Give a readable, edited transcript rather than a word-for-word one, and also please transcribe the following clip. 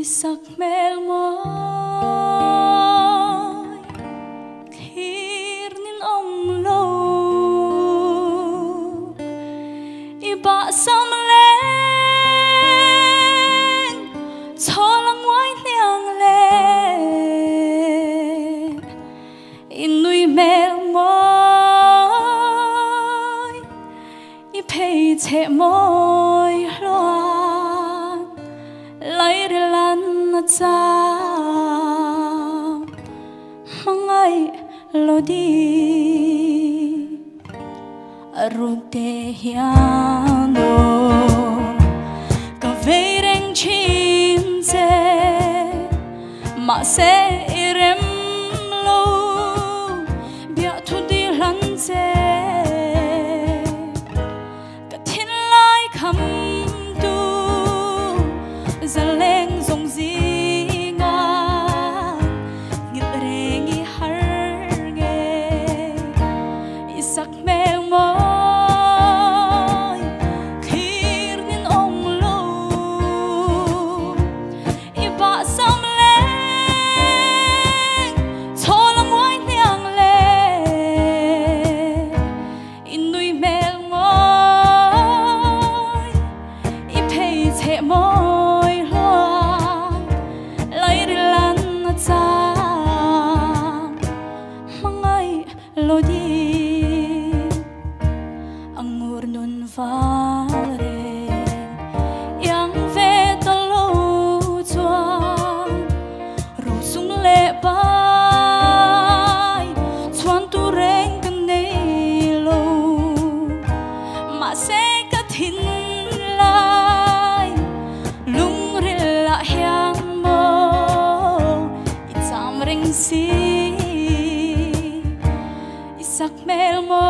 Isak mel moi khirnin omlo iba sam len cholang wai niang len inui mel moi I pei che moi loan lai re lan na cha mangai lo di aruk te hiano ka veireng chin se ma se irem lo bia thu di lan se ka thin lai kham tu zaleng zong zi nga ngil rengi har ge isak mel moi khir nin ong lo iba sam leng cholam wai niang le inui mel moi I pei che moi loan lai ri lan na cha mangai lo di angur nun vare yang ve to lo chuan ro sung le bai chuan tu reng kan nei lo ma se ka thin lai lung ri la hyang mo I cham reng si isak mel mo